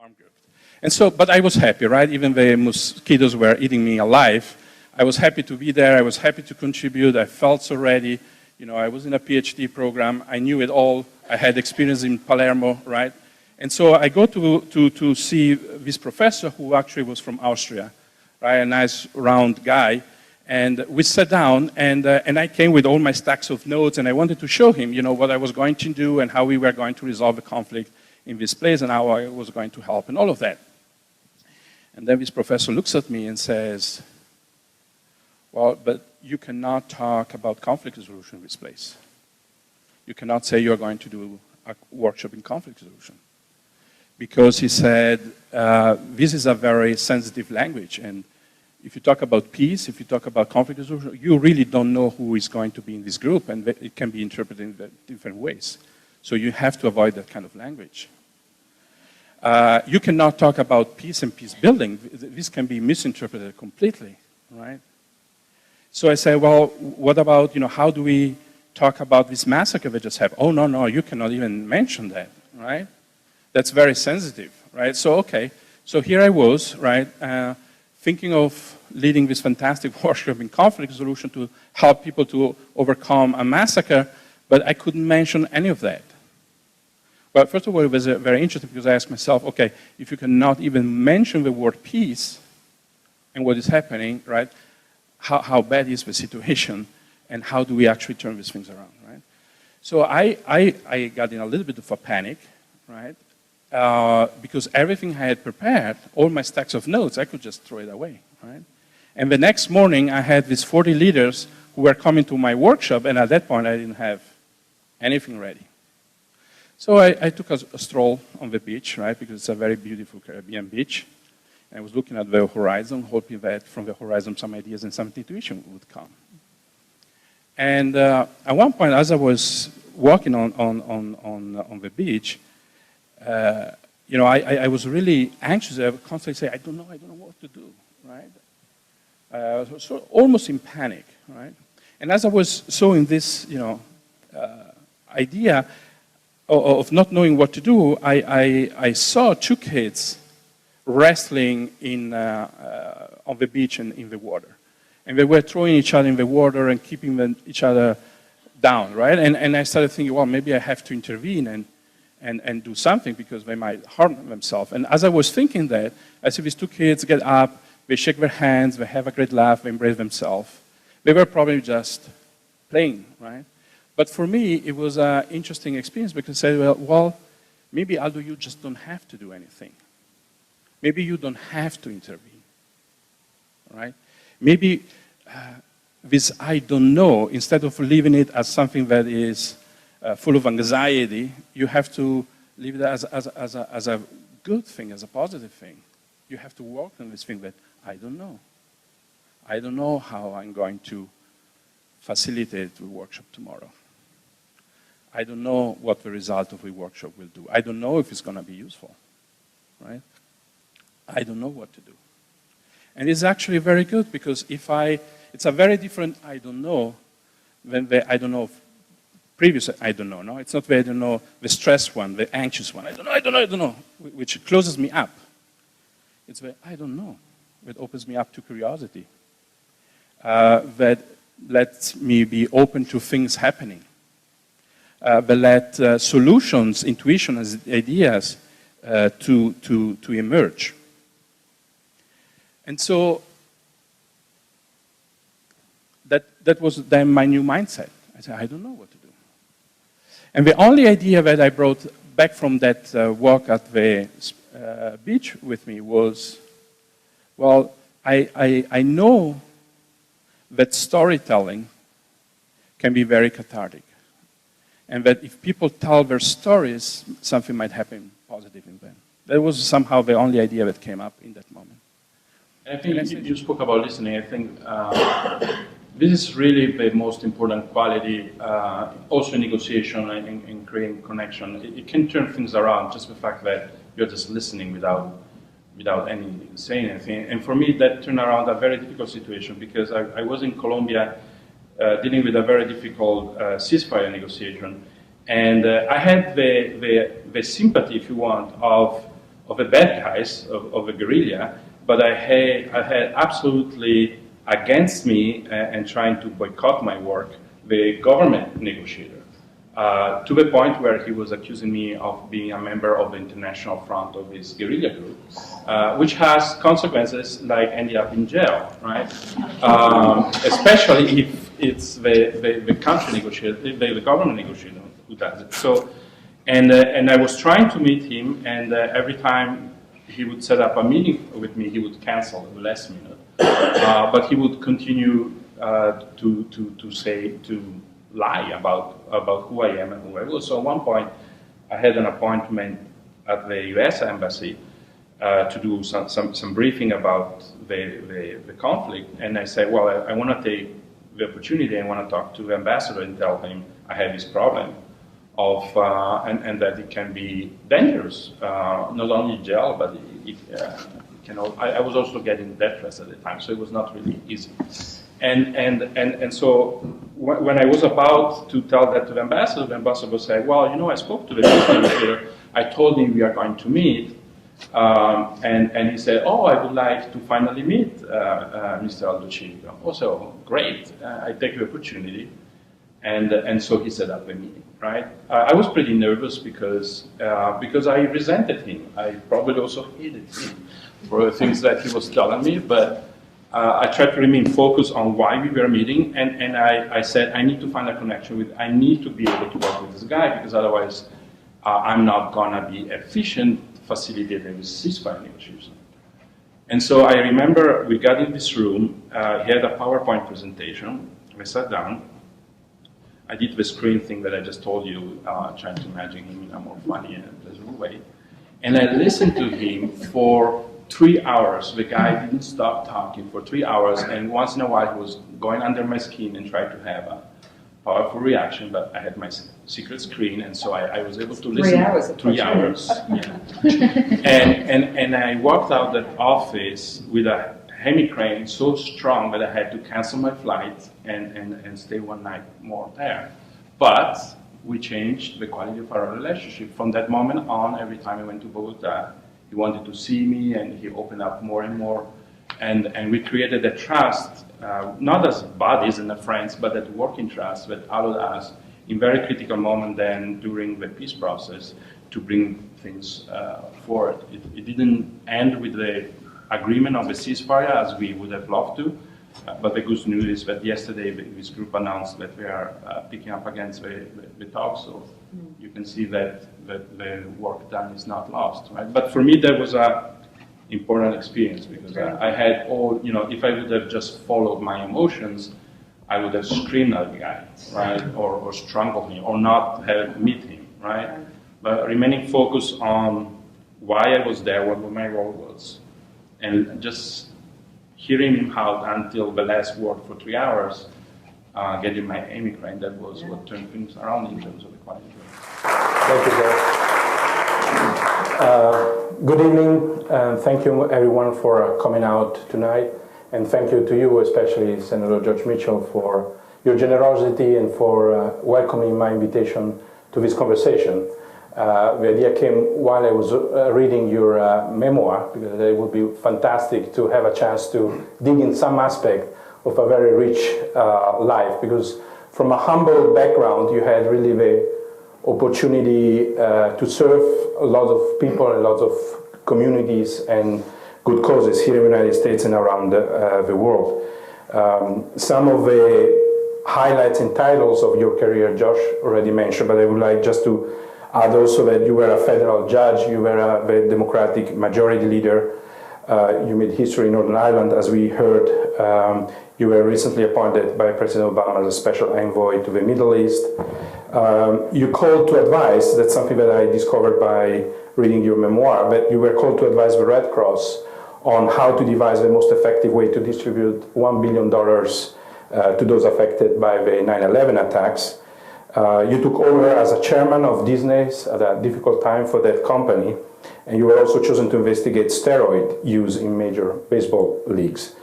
farm group. And so, but I was happy, right? Even the mosquitoes were eating me alive. I was happy to be there. I was happy to contribute. I felt so ready. You know, I was in a PhD program. I knew it all. I had experience in Palermo, right? And so I go to see this professor who actually was from Austria, right? A nice round guy. And we sat down, and I came with all my stacks of notes, and I wanted to show him, you know, what I was going to do and how we were going to resolve the conflict in this place and how I was going to help and all of that. And then this professor looks at me and says, well, but you cannot talk about conflict resolution in this place. You cannot say you're going to do a workshop in conflict resolution. Because he said, this is a very sensitive language, and if you talk about peace, if you talk about conflict resolution, you really don't know who is going to be in this group, and it can be interpreted in different ways. So you have to avoid that kind of language. You cannot talk about peace and peace building. This can be misinterpreted completely, right? So I say, well, what about, you know, how do we talk about this massacre that just happened? Oh, no, you cannot even mention that, right? That's very sensitive, right? So, okay. So here I was, right, thinking of leading this fantastic workshop in conflict resolution to help people to overcome a massacre, but I couldn't mention any of that. Well, first of all, it was very interesting because I asked myself, okay, if you cannot even mention the word peace and what is happening, right, how bad is the situation and how do we actually turn these things around, right? So I got in a little bit of a panic, right, because everything I had prepared, all my stacks of notes, I could just throw it away, right? And the next morning, I had these 40 leaders who were coming to my workshop, and at that point, I didn't have anything ready. So I took a stroll on the beach, right, because it's a very beautiful Caribbean beach. And I was looking at the horizon, hoping that from the horizon some ideas and some intuition would come. And at one point, as I was walking on the beach, you know, I was really anxious. I would constantly say, I don't know what to do, right? So almost in panic, right? And as I was sowing this, you know, idea of not knowing what to do, I saw two kids wrestling on the beach and in the water. And they were throwing each other in the water and keeping each other down, right? And I started thinking, well, maybe I have to intervene and do something because they might harm themselves. And as I was thinking that, I see these two kids get up, they shake their hands, they have a great laugh, they embrace themselves. They were probably just playing, right? But for me, it was an interesting experience because I said, well, maybe Aldo, you just don't have to do anything. Maybe you don't have to intervene, right? Maybe this I don't know, instead of leaving it as something that is full of anxiety, you have to leave it as a good thing, as a positive thing. You have to work on this thing that I don't know. I don't know how I'm going to facilitate the workshop tomorrow. I don't know what the result of the workshop will do. I don't know if it's going to be useful, right? I don't know what to do. And it's actually very good because it's a very different I don't know than the I don't know previous I don't know, no? It's not the I don't know, the stressed one, the anxious one. I don't know, which closes me up. It's the I don't know that opens me up to curiosity, that lets me be open to things happening, that let solutions, intuition, ideas to emerge. And so that was then my new mindset. I said, I don't know what to do. And the only idea that I brought back from that walk at the beach with me was, well, I know that storytelling can be very cathartic. And that if people tell their stories, something might happen positive in them. That was somehow the only idea that came up in that moment. And I think you spoke about listening. I think this is really the most important quality, also in negotiation and in creating connection. It can turn things around, just the fact that you're just listening without saying anything. And for me, that turned around a very difficult situation because I was in Colombia dealing with a very difficult ceasefire negotiation. And I had the sympathy, if you want, of of a bad guys, of a guerrilla, but I had absolutely against me and trying to boycott my work the government negotiator, to the point where he was accusing me of being a member of the international front of this guerrilla group, which has consequences like ending up in jail, right? Especially if it's the country negotiator, the government negotiator who does it. So, and I was trying to meet him, and every time he would set up a meeting with me, he would cancel at the last minute. But he would continue to lie about who I am and who I was. So at one point, I had an appointment at the U.S. Embassy to do some briefing about the conflict, and I said, well, I want to take the opportunity. I want to talk to the ambassador and tell him I have this problem of and that it can be dangerous, not only jail, but it can. I was also getting death threats at the time, so it was not really easy. And so when I was about to tell that to the ambassador said, well, you know, I spoke to the negotiator. I told him we are going to meet. And he said, oh, I would like to finally meet Mr. Aldo Civico. Also, great, I take the opportunity. And so he set up a meeting, right? I was pretty nervous because I resented him. I probably also hated him for the things that he was telling me, but I tried to remain focused on why we were meeting, and I said, I need to find a connection I need to be able to work with this guy, because otherwise I'm not gonna be efficient facilitating this ceasefire negotiation. And so I remember we got in this room, he had a PowerPoint presentation, I sat down, I did the screen thing that I just told you, trying to imagine him in a more funny and pleasurable way, and I listened to him for 3 hours. The guy didn't stop talking for 3 hours, and once in a while he was going under my skin and tried to have a powerful reaction, but I had my secret screen, and so I was able to listen. 3 hours. 3 hours, yeah. and I walked out that office with a hemicrane so strong that I had to cancel my flight and stay one night more there. But we changed the quality of our relationship. From that moment on, every time I went to Bogota, he wanted to see me, and he opened up more and more. And we created a trust, not as buddies and friends, but that working trust that allowed us, in very critical moment then during the peace process, to bring things forward. It didn't end with the agreement of the ceasefire as we would have loved to, but the good news is that yesterday this group announced that we are picking up against the talks, so you can see that the work done is not lost, right? But for me, that was a important experience, because I had all, you know, if I would have just followed my emotions, I would have screamed at the guy, right? Or strangled him, or not have met him, right? But remaining focused on why I was there, what my role was, and just hearing him out until the last word for 3 hours, getting my hemicrane, that was what turned things around in terms of the quality. Thank you, Jeff. Good evening, and thank you everyone for coming out tonight, and thank you to you, especially Senator George Mitchell, for your generosity and for welcoming my invitation to this conversation. The idea came while I was reading your memoir, because it would be fantastic to have a chance to dig in some aspect of a very rich life, because from a humble background, you had really the opportunity to serve a lot of people, a lot of communities and good causes here in the United States and around the world. Some of the highlights and titles of your career, Josh already mentioned, but I would like just to add also that you were a federal judge, you were a Democratic majority leader, you made history in Northern Ireland, as we heard. You were recently appointed by President Obama as a special envoy to the Middle East. You called to advise, that's something that I discovered by reading your memoir, but you were called to advise the Red Cross on how to devise the most effective way to distribute $1 billion to those affected by the 9/11 attacks. You took over as a chairman of Disney's at a difficult time for that company, and you were also chosen to investigate steroid use in major baseball leagues.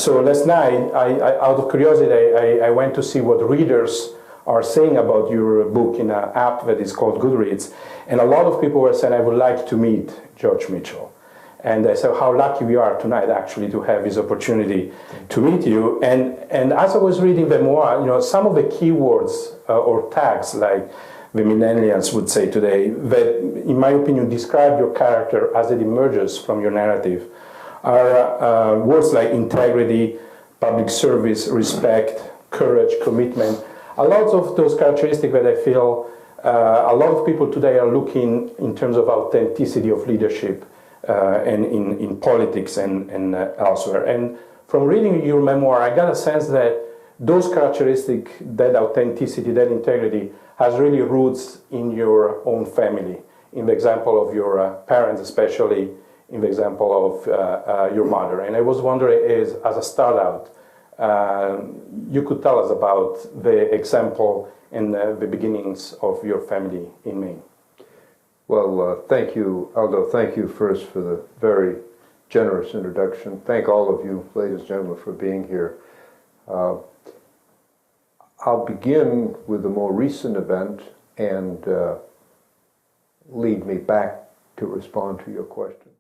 So last night, out of curiosity, I went to see what readers are saying about your book in an app that is called Goodreads. And a lot of people were saying, I would like to meet George Mitchell. And I said, how lucky we are tonight, actually, to have this opportunity to meet you. And as I was reading the memoir, some of the keywords or tags, like the millennials would say today, that, in my opinion, describe your character as it emerges from your narrative, are words like integrity, public service, respect, courage, commitment. A lot of those characteristics that I feel a lot of people today are looking in terms of authenticity of leadership and in politics and elsewhere. And from reading your memoir, I got a sense that those characteristics, that authenticity, that integrity, has really roots in your own family, in the example of your parents, especially in the example of your mother. And I was wondering, as a start out, you could tell us about the example and the beginnings of your family in Maine. Well, thank you, Aldo. Thank you first for the very generous introduction. Thank all of you, ladies and gentlemen, for being here. I'll begin with a more recent event and lead me back to respond to your question.